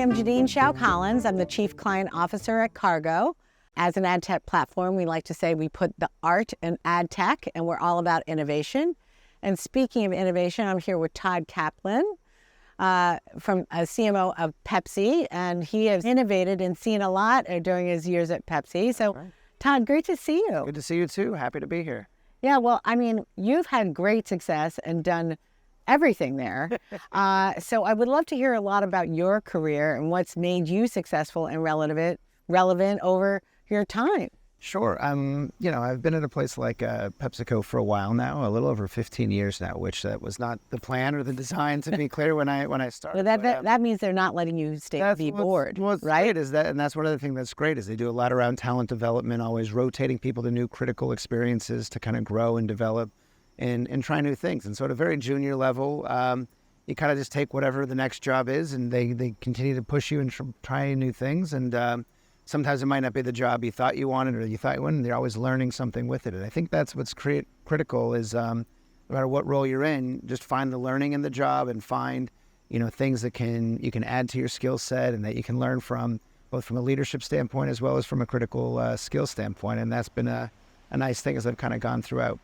am Jeannine Shao Collins. I'm the Chief Client Officer at Kargo. As an ad tech platform, we like to say we put the art in ad tech, and we're all about innovation. And speaking of innovation, I'm here with Todd Kaplan from CMO of Pepsi, and he has innovated and seen a lot during his years at Pepsi. So, right. Todd, great to see you. Good to see you too. Happy to be here. Yeah, well, I mean, you've had great success and done everything there. So I would love to hear a lot about your career and what's made you successful and relevant over your time. Sure. I've been at a place like PepsiCo for a while now, a little over 15 years now, which was not the plan or the design, to be clear, when I started. Well, that means they're not letting you be bored, what's right? Great is that, and that's one of the things that's great is they do a lot around talent development, always rotating people to new critical experiences to kind of grow and develop and try new things. And so at a very junior level, you kind of just take whatever the next job is, and they continue to push you and try new things. And sometimes it might not be the job you thought you wanted or you thought you wanted, and they're always learning something with it. And I think that's what's critical is no matter what role you're in, just find the learning in the job and find, things that you can add to your skill set and that you can learn from, both from a leadership standpoint as well as from a critical skill standpoint. And that's been a nice thing as I've kind of gone throughout.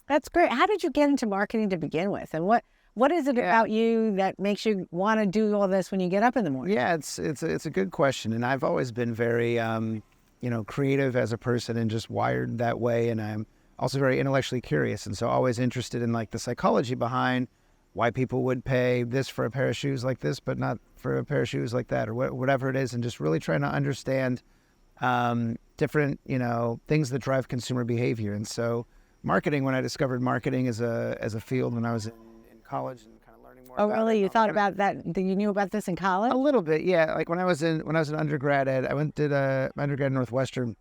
That's great. How did you get into marketing to begin with? And what is it about you that makes you want to do all this when you get up in the morning? Yeah, it's a good question. And I've always been very, creative as a person and just wired that way. And I'm also very intellectually curious. And so always interested in like the psychology behind why people would pay this for a pair of shoes like this, but not for a pair of shoes like that, or whatever it is. And just really trying to understand different, things that drive consumer behavior. And so marketing, when I discovered marketing as a field when I was in college and kind of learning more about it. Oh, really? You thought about that? You knew about this in college? A little bit, yeah. Like when I was an undergrad, did my undergrad at Northwestern,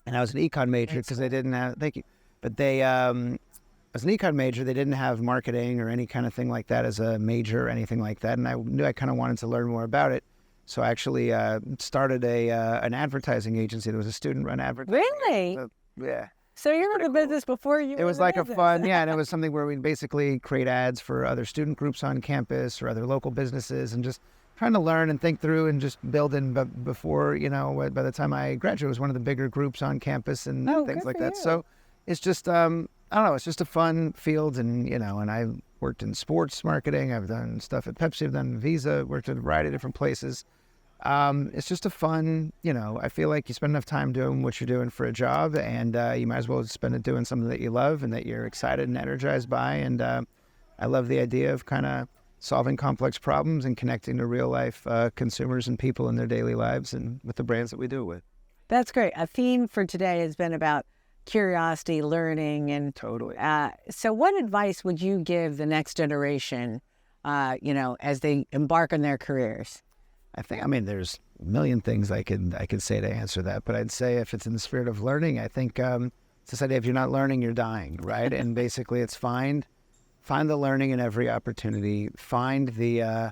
and I was an econ major because they didn't have, thank you, but I was an econ major. They didn't have marketing or any kind of thing like that as a major or anything like that, and I knew I kind of wanted to learn more about it. So I actually started an advertising agency. There was a student-run advertising. Really? Yeah. So you were in the business before you were in the business. It was like a fun, and it was something where we'd basically create ads for other student groups on campus or other local businesses and just trying to learn and think through and just build in. But before, by the time I graduated, it was one of the bigger groups on campus and things like that. So it's just, I don't know, it's just a fun field. And, and I worked in sports marketing. I've done stuff at Pepsi. I've done Visa, worked at a variety of different places. It's just a fun, I feel like you spend enough time doing what you're doing for a job, and you might as well spend it doing something that you love and that you're excited and energized by. And I love the idea of kind of solving complex problems and connecting to real life consumers and people in their daily lives and with the brands that we do it with. That's great. A theme for today has been about curiosity, learning, and totally. So what advice would you give the next generation, as they embark on their careers? There's a million things I could say to answer that, but I'd say if it's in the spirit of learning, I think it's this idea if you're not learning, you're dying, right? And basically it's find the learning in every opportunity, find the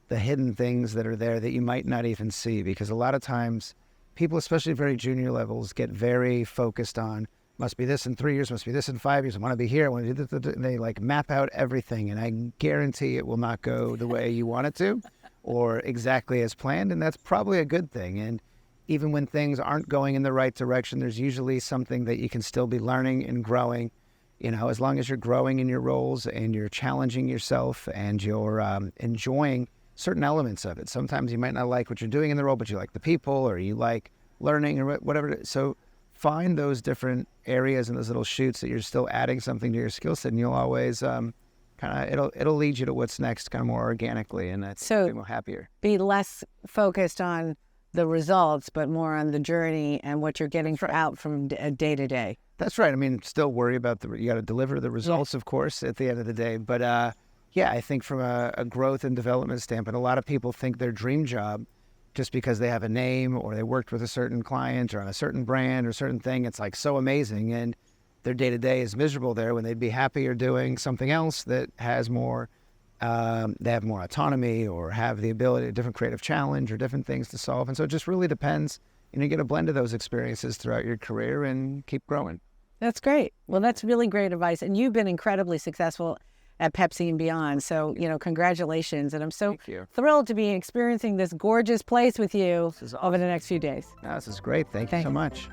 hidden things that are there that you might not even see, because a lot of times people, especially at very junior levels, get very focused on must be this in 3 years, must be this in 5 years, I want to be here, I want to do this, and they like map out everything, and I guarantee it will not go the way you want it to or exactly as planned, and that's probably a good thing. And even when things aren't going in the right direction, there's usually something that you can still be learning and growing, as long as you're growing in your roles and you're challenging yourself and you're enjoying certain elements of it. Sometimes you might not like what you're doing in the role, but you like the people or you like learning or whatever it is. So find those different areas and those little shoots that you're still adding something to your skill set, and you'll always it'll lead you to what's next kind of more organically, and that's more happier. Be less focused on the results, but more on the journey and what you're getting out from day to day. That's right. Still worry about you got to deliver the results, of course, at the end of the day. But I think from a growth and development standpoint, a lot of people think their dream job, just because they have a name or they worked with a certain client or on a certain brand or certain thing, it's like so amazing. And their day-to-day is miserable there when they'd be happier doing something else that has more, they have more autonomy or have the ability, a different creative challenge or different things to solve. And so it just really depends. You get a blend of those experiences throughout your career and keep growing. That's great. Well, that's really great advice. And you've been incredibly successful at Pepsi and beyond. So, congratulations. And I'm so Thank you. thrilled to be experiencing this gorgeous place with you This is over the next few days. This is great. Thank you so much.